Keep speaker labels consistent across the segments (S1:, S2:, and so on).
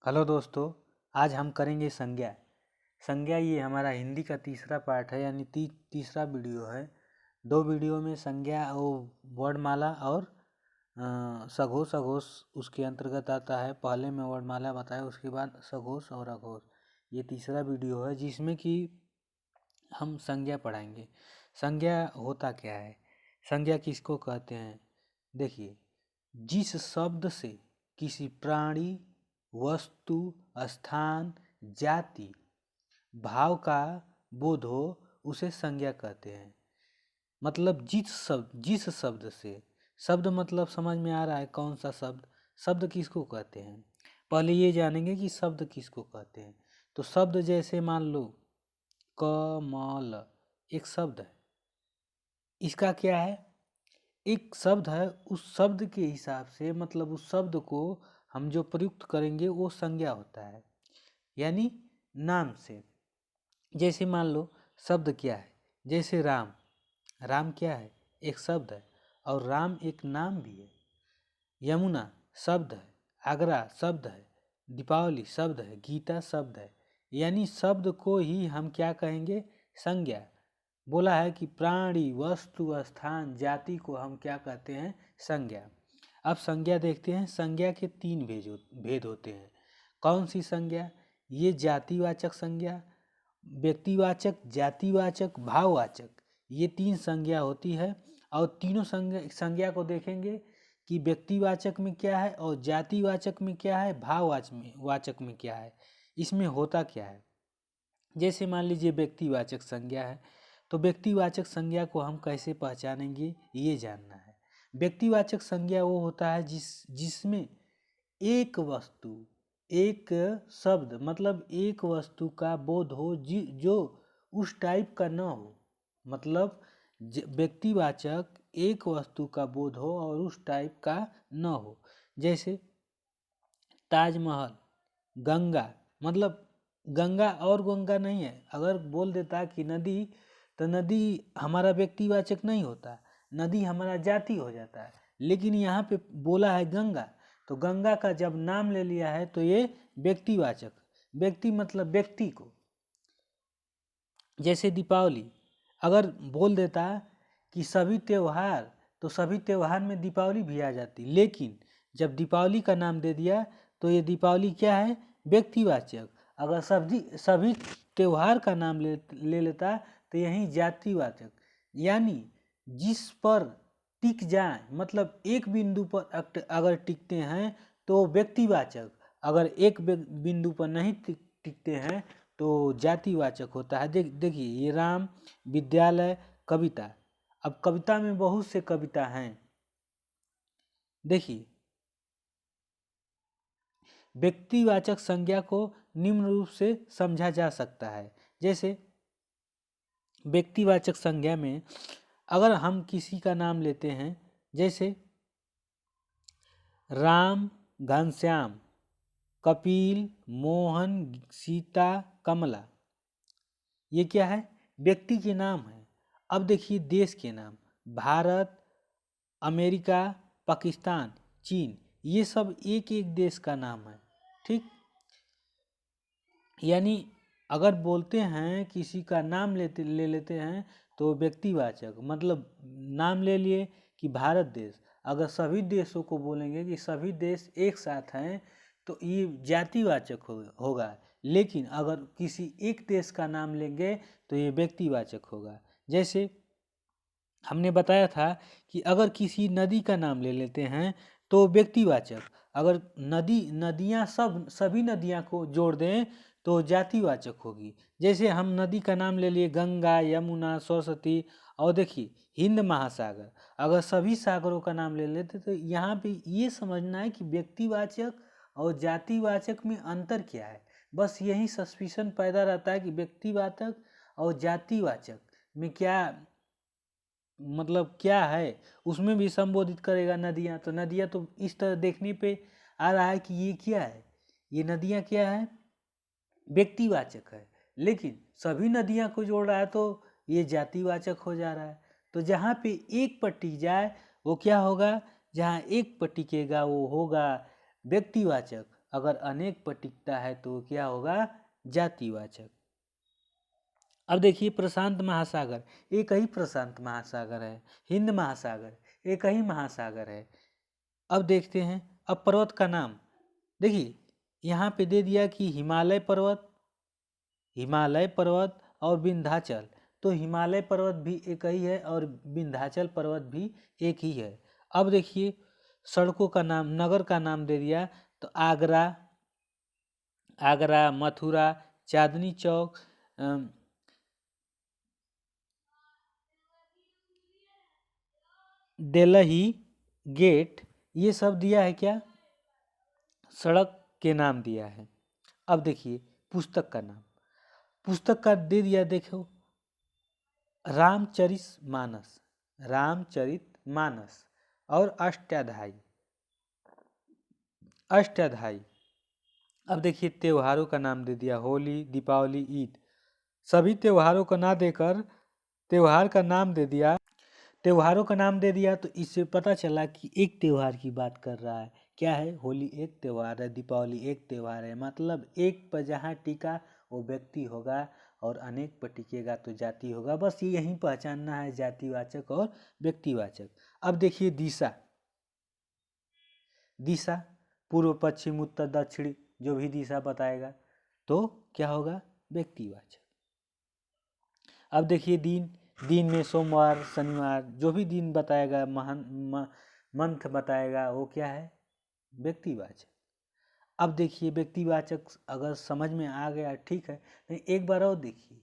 S1: Hello दोस्तों, आज हम करेंगे संज्ञा। संज्ञा ये हमारा हिंदी का तीसरा पार्ट है, यानी तीसरा वीडियो है। दो वीडियो में संज्ञा वर्णमाला और सघोष अघोष उसके अंतर्गत आता है। पहले में वर्णमाला बताया, उसके बाद सघोष और अघोष। ये तीसरा वीडियो है जिसमें कि हम संज्ञा पढ़ाएंगे। संज्ञा होता क्या है, संज्ञा किसको कहते हैं? देखिए, जिस शब्द से किसी प्राणी, वस्तु, स्थान, जाति, भाव का बोध हो उसे संज्ञा कहते हैं। मतलब जिस शब्द से, शब्द मतलब समझ में आ रहा है कौन सा शब्द? शब्द किसको कहते हैं, पहले ये जानेंगे कि शब्द किसको कहते हैं। तो शब्द जैसे मान लो कमल, एक शब्द है। इसका क्या है? एक शब्द है, उस शब्द के हिसाब से, मतलब उस शब्द को हम जो प्रयुक्त करेंगे वो संज्ञा होता है, यानी नाम से। जैसे मान लो शब्द क्या है, जैसे राम। राम क्या है? एक शब्द है, और राम एक नाम भी है। यमुना शब्द है, आगरा शब्द है, दीपावली शब्द है, गीता शब्द है। यानी शब्द को ही हम क्या कहेंगे? संज्ञा। बोला है कि प्राणी, वस्तु, स्थान, जाति को हम क्या कहते हैं? संज्ञा। अब संज्ञा देखते हैं। संज्ञा के तीन भेद होते हैं। कौन सी संज्ञा? ये जातिवाचक संज्ञा, व्यक्तिवाचक, जातिवाचक, भाववाचक, ये तीन संज्ञा होती है। और तीनों संज्ञा को देखेंगे कि व्यक्तिवाचक में क्या है और जातिवाचक में क्या है, भाववाचक में क्या है, इसमें होता क्या है। जैसे मान लीजिए व्यक्तिवाचक संज्ञा है, तो व्यक्तिवाचक संज्ञा को हम कैसे पहचानेंगे, ये जानना है। व्यक्तिवाचक संज्ञा वो होता है जिसमें एक वस्तु, एक शब्द, मतलब एक वस्तु का बोध हो जो उस टाइप का न हो। मतलब व्यक्तिवाचक एक वस्तु का बोध हो और उस टाइप का न हो। जैसे ताजमहल, गंगा, मतलब गंगा और गंगा नहीं है। अगर बोल देता कि नदी, तो नदी हमारा व्यक्तिवाचक नहीं होता, नदी हमारा जाति हो जाता है। लेकिन यहाँ पे बोला है गंगा, तो गंगा का जब नाम ले लिया है तो ये व्यक्तिवाचक, व्यक्ति मतलब व्यक्ति को। जैसे दीपावली, अगर बोल देता कि सभी त्यौहार, तो सभी त्यौहार में दीपावली भी आ जाती। लेकिन जब दीपावली का नाम दे दिया तो ये दीपावली क्या है? व्यक्तिवाचक। अगर सभी त्यौहार का नाम ले लेता तो यही जातिवाचक। यानी जिस पर टिक जाए, मतलब एक बिंदु पर अगर टिकते हैं तो व्यक्तिवाचक, अगर एक बिंदु पर नहीं टिकते हैं तो जातिवाचक होता है। देखिए, ये राम, विद्यालय, कविता। अब कविता में बहुत से कविता हैं। देखिए, व्यक्तिवाचक संज्ञा को निम्न रूप से समझा जा सकता है। जैसे व्यक्तिवाचक संज्ञा में अगर हम किसी का नाम लेते हैं, जैसे राम, घनश्याम, कपिल, मोहन, सीता, कमला, ये क्या है? व्यक्ति के नाम है। अब देखिए देश के नाम, भारत, अमेरिका, पाकिस्तान, चीन, ये सब एक एक देश का नाम है। ठीक, यानी अगर बोलते हैं किसी का नाम ले लेते हैं तो व्यक्तिवाचक, मतलब नाम ले लिए कि भारत देश। अगर सभी देशों को बोलेंगे कि सभी देश एक साथ हैं तो ये जातिवाचक होगा। लेकिन अगर किसी एक देश का नाम लेंगे तो ये व्यक्तिवाचक होगा। जैसे हमने बताया था कि अगर किसी नदी का नाम ले लेते हैं तो व्यक्तिवाचक। अगर नदियाँ सभी नदियाँ को जोड़ दें तो जातिवाचक होगी। जैसे हम नदी का नाम ले लिए गंगा, यमुना, सरस्वती, और देखिए हिंद महासागर। अगर सभी सागरों का नाम ले लेते तो यहाँ पे ये समझना है कि व्यक्तिवाचक और जातिवाचक में अंतर क्या है। बस यही सस्पिशन पैदा रहता है कि व्यक्तिवाचक और जातिवाचक में क्या, मतलब क्या है। उसमें भी संबोधित करेगा नदियाँ, तो नदियाँ तो इस तरह देखने पे आ रहा है कि ये क्या है, ये नदियाँ क्या है? व्यक्तिवाचक है। लेकिन सभी नदियाँ को जोड़ रहा है तो ये जातिवाचक हो जा रहा है। तो जहाँ पे एक पर टिक जाए वो क्या होगा? जहाँ एक पर टिकेगा वो होगा व्यक्तिवाचक। अगर अनेक पर टिकता है तो क्या होगा? जातिवाचक। अब देखिए प्रशांत महासागर, एक ही प्रशांत महासागर है। हिंद महासागर, एक ही महासागर है। अब देखते हैं, अब पर्वत का नाम देखिए, यहाँ पे दे दिया कि हिमालय पर्वत और विंध्याचल। तो हिमालय पर्वत भी एक ही है और विंध्याचल पर्वत भी एक ही है। अब देखिए सड़कों का नाम, नगर का नाम दे दिया, तो आगरा, मथुरा, चांदनी चौक, दिल्ली गेट, ये सब दिया है क्या? सड़क के नाम दिया है। अब देखिए पुस्तक का नाम, पुस्तक का दे दिया, देखो रामचरितमानस और अष्टाध्यायी। अब देखिए त्योहारों का नाम दे दिया, होली, दीपावली, ईद। सभी त्योहारों को ना देकर त्योहार का नाम दे दिया, त्योहारों का नाम दे दिया, तो इससे पता चला कि एक त्योहार की बात कर रहा है। क्या है? होली एक त्योहार है, दीपावली एक त्योहार है। मतलब एक पर जहाँ टिका वो व्यक्ति होगा और अनेक पर टिकेगा तो जाति होगा। बस ये यहीं पहचानना है, जातिवाचक और व्यक्तिवाचक। अब देखिए दिशा पूर्व, पश्चिम, उत्तर, दक्षिण, जो भी दिशा बताएगा तो क्या होगा? व्यक्तिवाचक। अब देखिए दिन में सोमवार, शनिवार, जो भी दिन बताएगा, मंथ बताएगा, वो क्या है? व्यक्तिवाचक। अब देखिए व्यक्तिवाचक अगर समझ में आ गया ठीक है, नहीं एक बार और देखिए,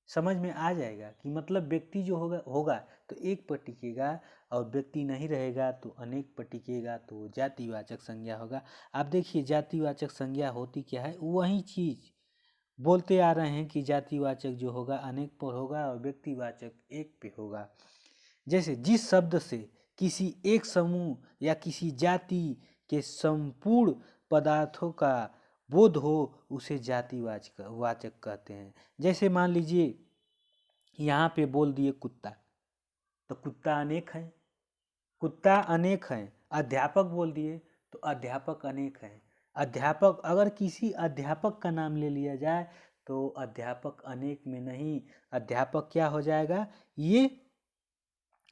S1: समझ में आ जाएगा कि मतलब व्यक्ति जो होगा तो एक पर टिकेगा और व्यक्ति नहीं रहेगा तो अनेक पर टिकेगा, तो जातिवाचक संज्ञा होगा। आप देखिए जातिवाचक संज्ञा होती क्या है? वही चीज बोलते आ रहे हैं कि जातिवाचक जो होगा अनेक पर होगा और व्यक्तिवाचक एक पे होगा। जैसे जिस शब्द से किसी एक समूह या किसी जाति के संपूर्ण पदार्थों का बोध हो उसे जातिवाचक कहते हैं। जैसे मान लीजिए यहाँ पे बोल दिए कुत्ता, तो कुत्ता अनेक है। अध्यापक बोल दिए तो अध्यापक अनेक है। अध्यापक, अगर किसी अध्यापक का नाम ले लिया जाए तो अध्यापक अनेक में नहीं, अध्यापक क्या हो जाएगा? ये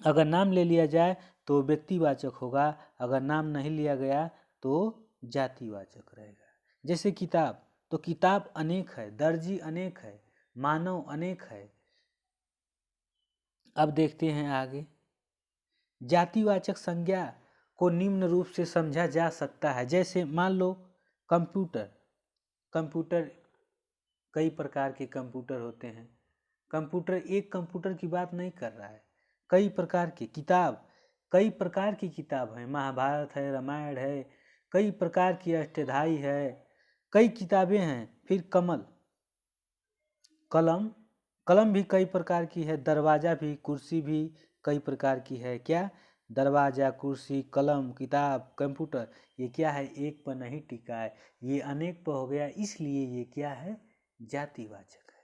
S1: अगर नाम ले लिया जाए तो व्यक्तिवाचक होगा, अगर नाम नहीं लिया गया तो जातिवाचक रहेगा। जैसे किताब, तो किताब अनेक है, दर्जी अनेक है, मानव अनेक है। अब देखते हैं आगे, जातिवाचक संज्ञा को निम्न रूप से समझा जा सकता है। जैसे मान लो कंप्यूटर कई प्रकार के कंप्यूटर होते हैं। कंप्यूटर एक कंप्यूटर की बात नहीं कर रहा है, कई प्रकार की किताब है, महाभारत है, रामायण है, कई प्रकार की अष्टाध्यायी है, कई किताबें हैं। फिर कलम भी कई प्रकार की है, दरवाजा भी, कुर्सी भी कई प्रकार की है। क्या? दरवाजा, कुर्सी, कलम, किताब, कंप्यूटर, ये क्या है? एक पर नहीं टिका है, ये अनेक पर हो गया, इसलिए ये क्या है? जातिवाचक है।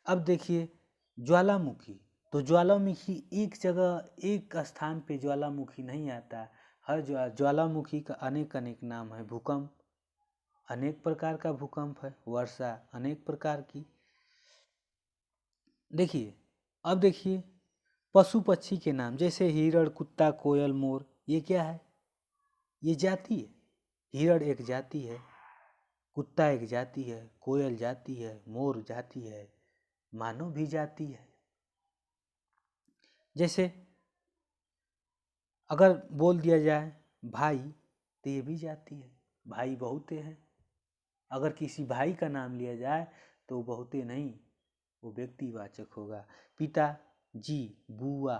S1: अब देखिए ज्वालामुखी, तो ज्वालामुखी एक जगह एक स्थान पे ज्वालामुखी नहीं आता, हर ज्वालामुखी का अनेक नाम है। भूकंप, अनेक प्रकार का भूकंप है। वर्षा, अनेक प्रकार की। देखिए अब देखिए पशु पक्षी के नाम, जैसे हिरण, कुत्ता, कोयल, मोर, ये क्या है? ये जाति है। हिरण एक जाति है, कुत्ता एक जाति है, कोयल जाति है, मोर जाति है, मानव भी जाति है। जैसे अगर बोल दिया जाए भाई, तो ये भी जाति है, भाई बहुते हैं। अगर किसी भाई का नाम लिया जाए तो बहुते नहीं, वो व्यक्तिवाचक होगा। पिता जी, बुआ,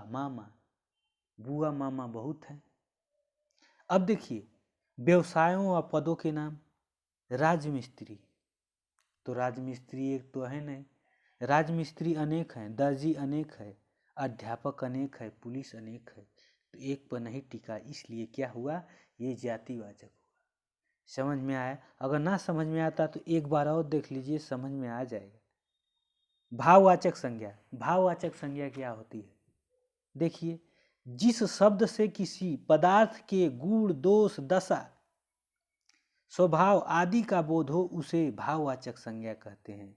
S1: मामा बहुत हैं। अब देखिए व्यवसायों व पदों के नाम, राजमिस्त्री, तो राजमिस्त्री एक तो है नहीं, राजमिस्त्री अनेक हैं, दर्जी अनेक है, अध्यापक अनेक है, पुलिस अनेक है, तो एक पर नहीं टिका, इसलिए क्या हुआ? ये जातिवाचक हुआ। समझ में आया? अगर ना समझ में आता तो एक बार और देख लीजिए, समझ में आ जाएगा। भाववाचक संज्ञा क्या होती है? देखिए जिस शब्द से किसी पदार्थ के गुण, दोष, दशा स्वभाव आदि का बोध हो उसे भाववाचक संज्ञा कहते हैं।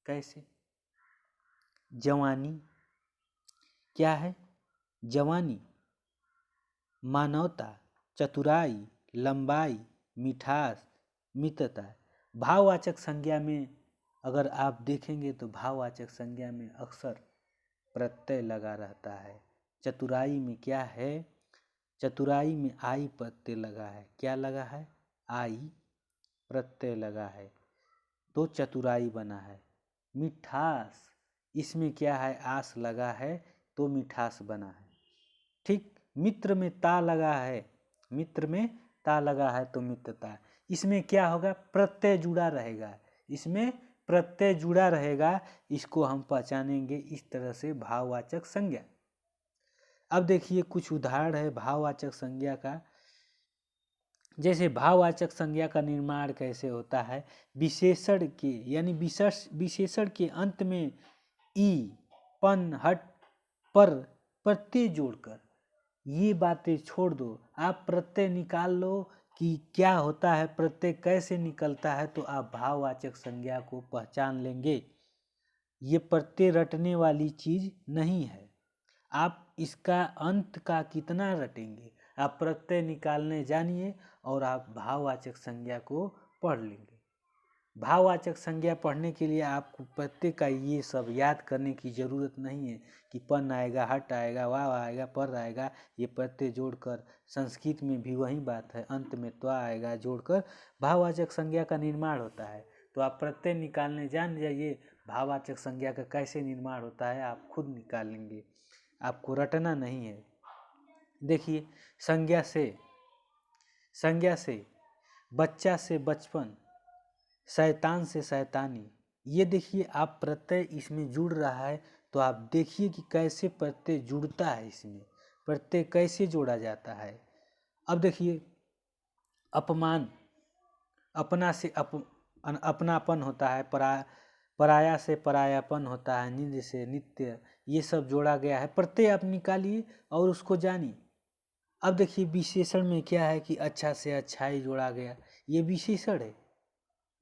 S1: कैसे? जवानी क्या है? जवानी मानवता, चतुराई, लंबाई, मिठास, मितता। भाववाचक संज्ञा में अगर आप देखेंगे तो भाववाचक संज्ञा में अक्सर प्रत्यय लगा रहता है। चतुराई में क्या है? चतुराई में आई प्रत्यय लगा है। क्या लगा है? आई प्रत्यय लगा है, तो चतुराई बना है। मिठास, इसमें क्या है? आस लगा है, तो मिठास बना है। ठीक। मित्र में ता लगा है, मित्र में ता लगा है तो मित्रता। इसमें क्या होगा? प्रत्यय जुड़ा रहेगा, इसमें प्रत्यय जुड़ा रहेगा, इसको हम पहचानेंगे इस तरह से भाववाचक संज्ञा। अब देखिए कुछ उदाहरण है भाववाचक संज्ञा का। जैसे भाववाचक संज्ञा का निर्माण कैसे होता है? विशेषण के यानी विशेषण के अंत में ई, पन, हट, पर प्रत्यय जोड़कर, ये बातें छोड़ दो, आप प्रत्यय निकाल लो कि क्या होता है, प्रत्यय कैसे निकलता है, तो आप भाववाचक संज्ञा को पहचान लेंगे। ये प्रत्यय रटने वाली चीज नहीं है। आप इसका अंत का कितना रटेंगे, आप प्रत्यय निकालने जानिए और आप भाववाचक संज्ञा को पढ़ लेंगे। भाववाचक संज्ञा पढ़ने के लिए आपको प्रत्यय का ये सब याद करने की ज़रूरत नहीं है कि पन आएगा, हट आएगा, वाव आएगा, पर आएगा, ये प्रत्यय जोड़कर। संस्कृत में भी वही बात है, अंत में त्वा आएगा जोड़कर भाववाचक संज्ञा का निर्माण होता है। तो आप प्रत्यय निकालने जान जाइए, भाववाचक संज्ञा का कैसे निर्माण होता है आप खुद निकाल लेंगे, आपको रटना नहीं है। देखिए संज्ञा से बच्चा से बचपन, शैतान से शैतानी, ये देखिए आप प्रत्यय इसमें जुड़ रहा है, तो आप देखिए कि कैसे प्रत्यय जुड़ता है, इसमें प्रत्यय कैसे जोड़ा जाता है। अब देखिए अपमान, अपना से अपनापन होता है, पराया से परायापन होता है, निंद से नित्य, ये सब जोड़ा गया है। प्रत्यय आप निकालिए और उसको जानिए। अब देखिए विशेषण में क्या है कि अच्छा से अच्छाई जोड़ा गया, ये विशेषण है।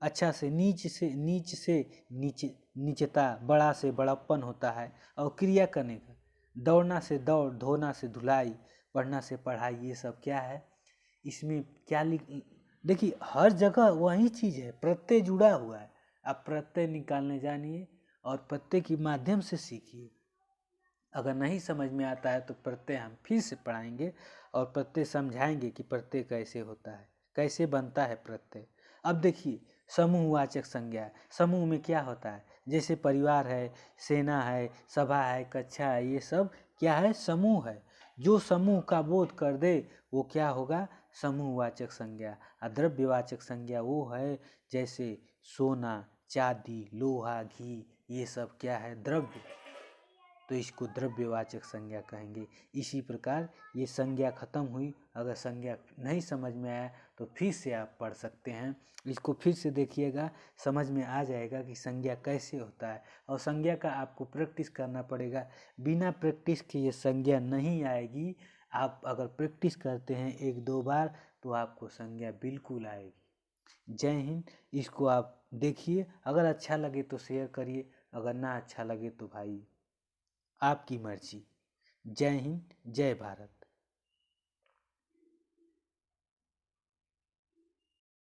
S1: अच्छा से नीच नीचता, बड़ा से बड़प्पन होता है। और क्रिया करने का, दौड़ना से दौड़, धोना से धुलाई, पढ़ना से पढ़ाई, ये सब क्या है, इसमें क्या देखिए हर जगह वही चीज़ है, प्रत्यय जुड़ा हुआ है। आप प्रत्यय निकालने जानिए और प्रत्यय के माध्यम से सीखिए। अगर नहीं समझ में आता है तो प्रत्यय हम फिर से पढ़ाएंगे और प्रत्यय समझाएंगे कि प्रत्यय कैसे होता है, कैसे बनता है प्रत्यय। अब देखिए समूहवाचक संज्ञा, समूह में क्या होता है? जैसे परिवार है, सेना है, सभा है, कक्षा है, ये सब क्या है? समूह है। जो समूह का बोध कर दे वो क्या होगा? समूहवाचक संज्ञा। और द्रव्यवाचक संज्ञा वो है जैसे सोना, चांदी, लोहा, घी, ये सब क्या है? द्रव्य, तो इसको द्रव्यवाचक संज्ञा कहेंगे। इसी प्रकार ये संज्ञा खत्म हुई। अगर संज्ञा नहीं समझ में आया तो फिर से आप पढ़ सकते हैं, इसको फिर से देखिएगा, समझ में आ जाएगा कि संज्ञा कैसे होता है। और संज्ञा का आपको प्रैक्टिस करना पड़ेगा, बिना प्रैक्टिस के ये संज्ञा नहीं आएगी। आप अगर प्रैक्टिस करते हैं 1-2 बार तो आपको संज्ञा बिल्कुल आएगी। जय हिंद। इसको आप देखिए, अगर अच्छा लगे तो शेयर करिए, अगर ना अच्छा लगे तो भाई आपकी मर्जी। जय हिंद, जय भारत।